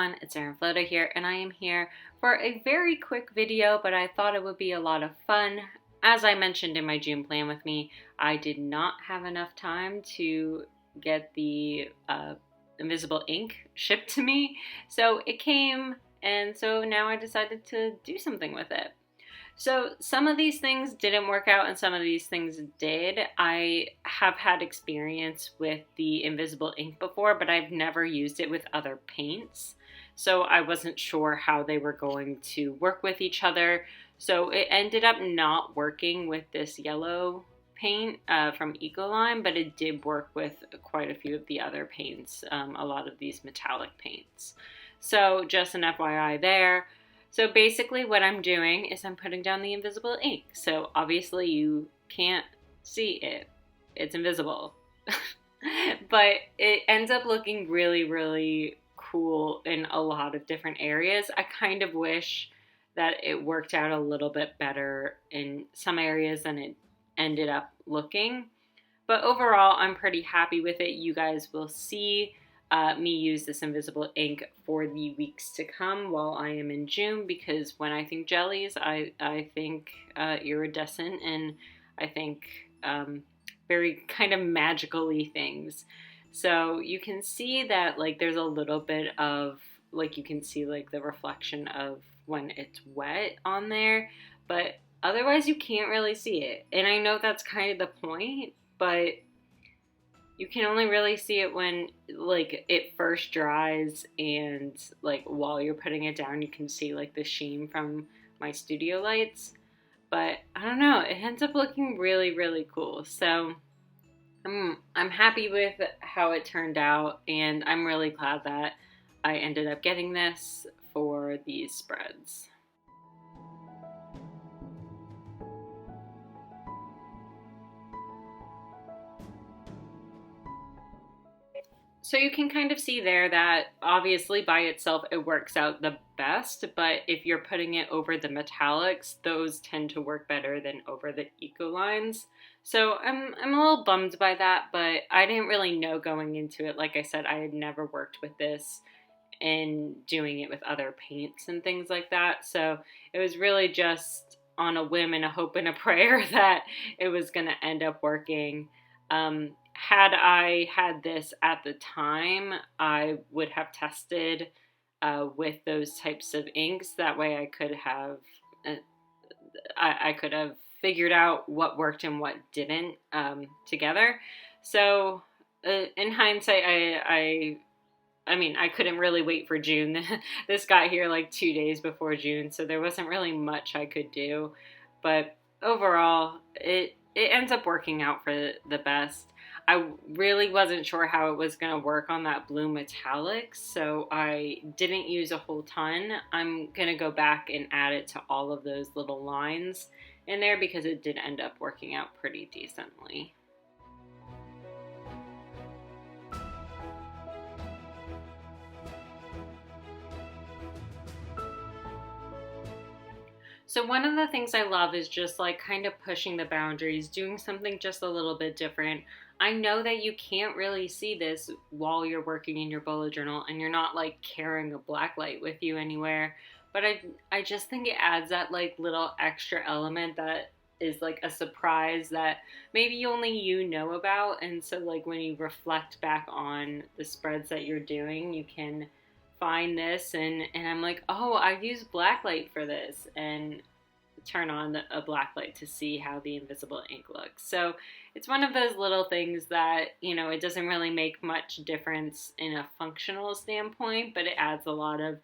everyone, it's Erin Floto here, and I am here for a very quick video, but I thought it would be a lot of fun. As I mentioned in my June plan with me, I did not have enough time to get the invisible ink shipped to me, so it came, and so now I decided to do something with it. So some of these things didn't work out and some of these things did. I have had experience with the invisible ink before, but I've never used it with other paints. So I wasn't sure how they were going to work with each other. So it ended up not working with this yellow paint from Ecoline, but it did work with quite a few of the other paints, a lot of these metallic paints. So just an FYI there. So basically what I'm doing is I'm putting down the invisible ink. So obviously you can't see it. It's invisible. But it ends up looking really, really cool in a lot of different areas. I kind of wish that it worked out a little bit better in some areas than it ended up looking. But overall, I'm pretty happy with it. You guys will see me use this invisible ink for the weeks to come while I am in June, because when I think jellies, I think iridescent, and I think very kind of magical-y things. So you can see that like there's a little bit of like you can see like the reflection of when it's wet on there, but otherwise you can't really see it. And I know that's kind of the point, but you can only really see it when like it first dries, and like while you're putting it down you can see like the sheen from my studio lights. But I don't know, it ends up looking really, really cool. So I'm happy with how it turned out, and I'm really glad that I ended up getting this for these spreads. So you can kind of see there that obviously by itself it works out the best, but if you're putting it over the metallics, those tend to work better than over the Ecolines. So I'm a little bummed by that, but I didn't really know going into it. Like I said, I had never worked with this and doing it with other paints and things like that. So it was really just on a whim and a hope and a prayer that it was going to end up working. Had I had this at the time, I would have tested with those types of inks. That way I could have I could have figured out what worked and what didn't together. So in hindsight, I mean, I couldn't really wait for June. This got here like 2 days before June, so there wasn't really much I could do. But overall, it ends up working out for the best. I really wasn't sure how it was going to work on that blue metallic, so I didn't use a whole ton. I'm going to go back and add it to all of those little lines in there because it did end up working out pretty decently. So one of the things I love is just like kind of pushing the boundaries, doing something just a little bit different. I know that you can't really see this while you're working in your bullet journal and you're not like carrying a black light with you anywhere, but I just think it adds that like little extra element that is like a surprise that maybe only you know about. And so like when you reflect back on the spreads that you're doing, you can find this and I'm like, oh, I used black light for this, and turn on a black light to see how the invisible ink looks. So it's one of those little things that, you know, it doesn't really make much difference in a functional standpoint, but it adds a lot of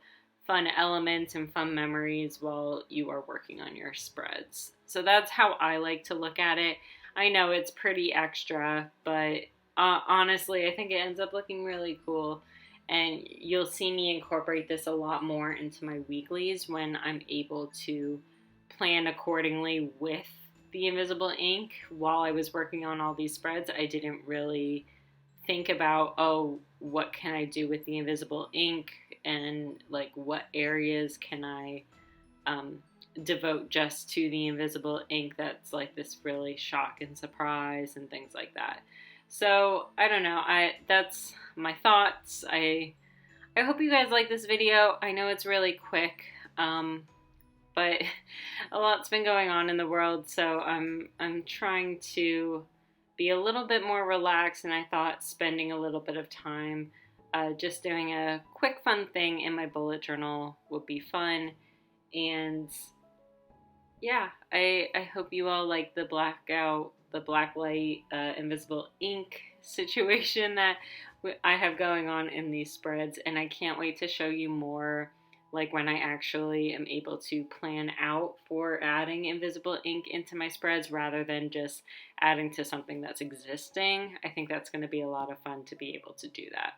fun elements and fun memories while you are working on your spreads. So that's how I like to look at it. I know it's pretty extra, but honestly, I think it ends up looking really cool. And you'll see me incorporate this a lot more into my weeklies when I'm able to plan accordingly with the invisible ink. While I was working on all these spreads, I didn't really think about, oh, what can I do with the invisible ink, and like what areas can I devote just to the invisible ink that's like this really shock and surprise and things like that. So I don't know, that's my thoughts. I hope you guys like this video. I know it's really quick, but a lot's been going on in the world, so I'm trying to be a little bit more relaxed, and I thought spending a little bit of time just doing a quick fun thing in my bullet journal would be fun. And yeah, I hope you all like the black light, invisible ink situation that I have going on in these spreads, and I can't wait to show you more, like when I actually am able to plan out for adding invisible ink into my spreads rather than just adding to something that's existing. I think that's going to be a lot of fun to be able to do that.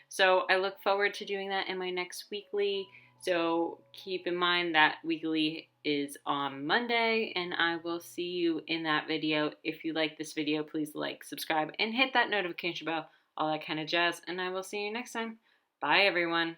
So I look forward to doing that in my next weekly. So keep in mind that weekly is on Monday, and I will see you in that video. If you like this video, please like, subscribe, and hit that notification bell, all that kind of jazz, and I will see you next time. Bye, everyone.